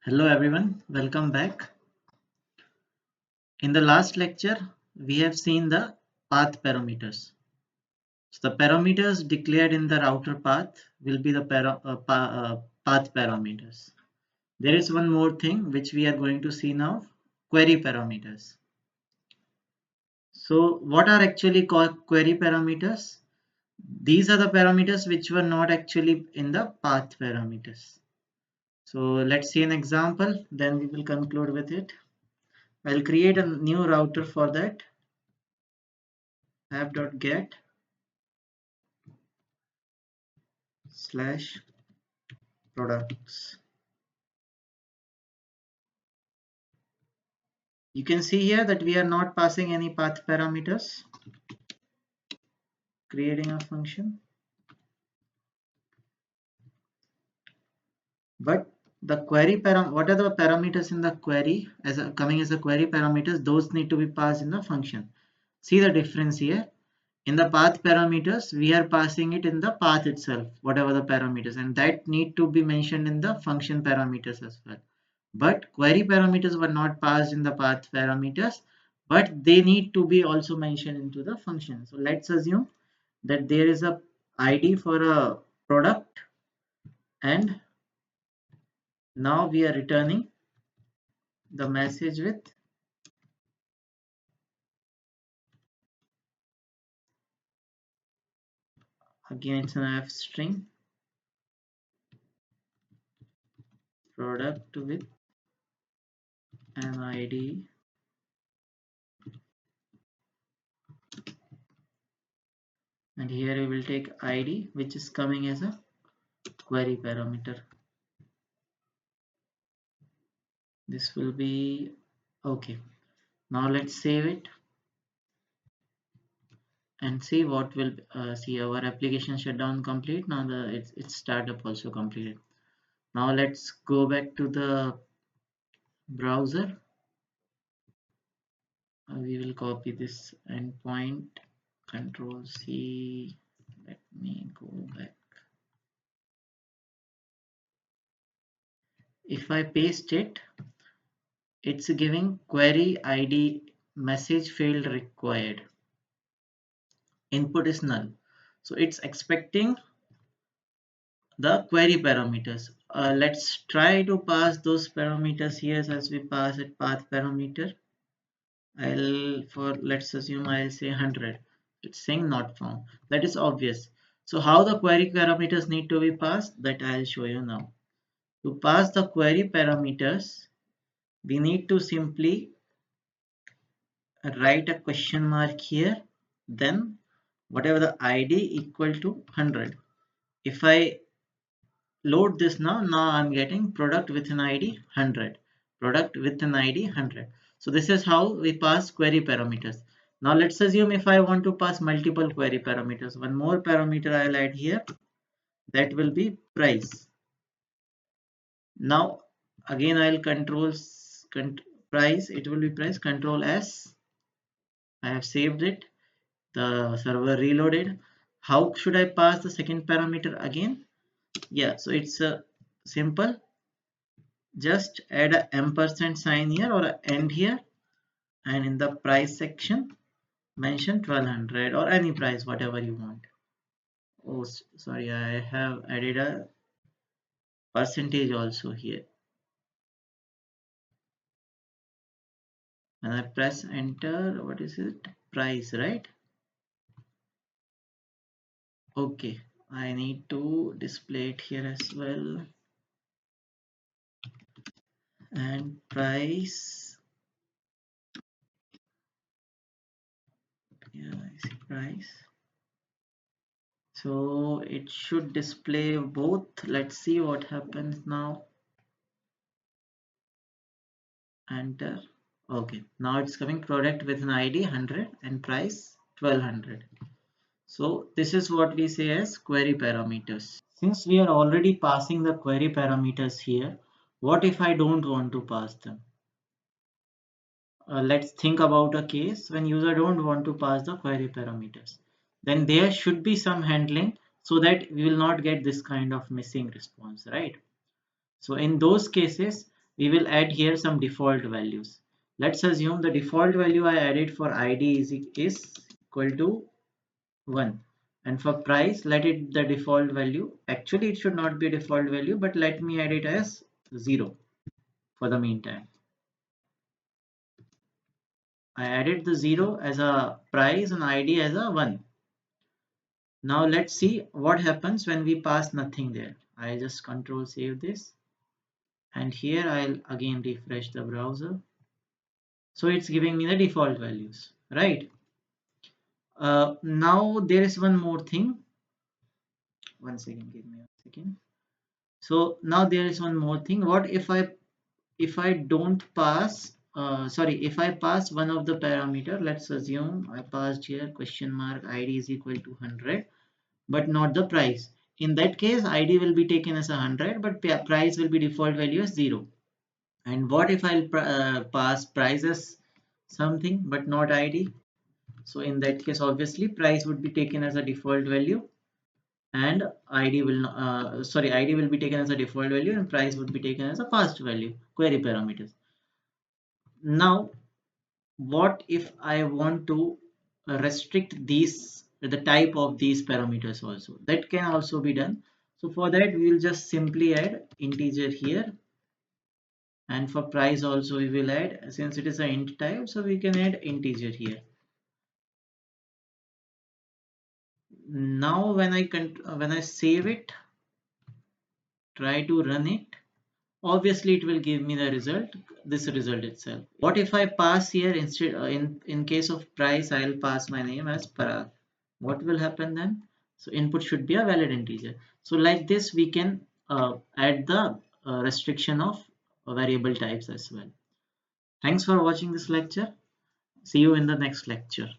Hello everyone, welcome back. In the last lecture, we have seen the path parameters. So the parameters declared in the router path will be the path parameters. There is one more thing which we are going to see now, query parameters. So what are actually called query parameters? These are the parameters which were not actually in the path parameters. So let's see an example, then we will conclude with it. I'll create a new router for that. App.get slash products. You can see here that we are not passing any path parameters, creating a function, but the query what are the parameters in the query coming as a query parameters, those need to be passed in the function. See the difference here. In the path parameters, we are passing it in the path itself, whatever the parameters, and that need to be mentioned in the function parameters as well. But query parameters were not passed in the path parameters, but they need to be also mentioned into the function. So let's assume that there is a ID for a product, and now we are returning the message with again it's an F string product with an ID, and here we will take ID which is coming as a query parameter. This will be okay. Now let's save it and see what will see our application shutdown complete. Now it's startup also completed. Now let's go back to the browser. We will copy this endpoint, control C. Let me go back. If I paste it, it's giving query ID message field required. Input is null. So it's expecting the query parameters. Let's try to pass those parameters here as we pass it path parameter. Let's assume I'll say 100. It's saying not found. That is obvious. So how the query parameters need to be passed, that I'll show you now. To pass the query parameters, we need to simply write a question mark here, then whatever the ID equal to 100. If I load this now I'm getting product with an ID 100, product with an ID 100. So this is how we pass query parameters. Now let's assume if I want to pass multiple query parameters, one more parameter I'll add here, that will be price. Now again I'll price, it will be price, control S. I have saved it, the server reloaded. How should I pass the second parameter again? Yeah, so it's a simple, just add a ampersand sign here or a end here, and in the price section mention 1200 or any price whatever you want. Oh sorry, I have added a percentage also here, and I press enter. What is it? Price, right? Okay, I need to display it here as well, and price. Yeah, I see price. So it should display both. Let's see what happens now. Enter. Okay, now it's coming product with an ID 100 and price 1200. So this is what we say as query parameters. Since we are already passing the query parameters here, what if I don't want to pass them? Let's think about a case when user don't want to pass the query parameters. Then there should be some handling so that we will not get this kind of missing response, right? So in those cases, we will add here some default values. Let's assume the default value I added for id is equal to 1, and for price let it the default value, actually it should not be a default value, but let me add it as 0 for the meantime. I added the 0 as a price and id as a 1. Now let's see what happens when we pass nothing there. I just control save this, and here I'll again refresh the browser. So it's giving me the default values, right? Now there is one more thing. One second, give me a second. So now there is one more thing. What if I don't pass? Sorry, if I pass one of the parameter, let's assume I passed here question mark id is equal to 100, but not the price. In that case, id will be taken as 100, but price will be default value as 0. And what if I'll pass price as something but not id? So in that case, obviously price would be taken as a default value, and id will id will be taken as a default value, and price would be taken as a passed value, query parameters. Now what if I want to restrict these, the type of these parameters also? That can also be done. So for that we will just simply add integer here, and for price also we will add, since it is an int type, so we can add integer here. Now when I save it, try to run it, obviously it will give me the result, this result itself. What if I pass here instead, in case of price I'll pass my name as Parag? What will happen then? So input should be a valid integer. So like this we can add the restriction of variable types as well. Thanks for watching this lecture. See you in the next lecture.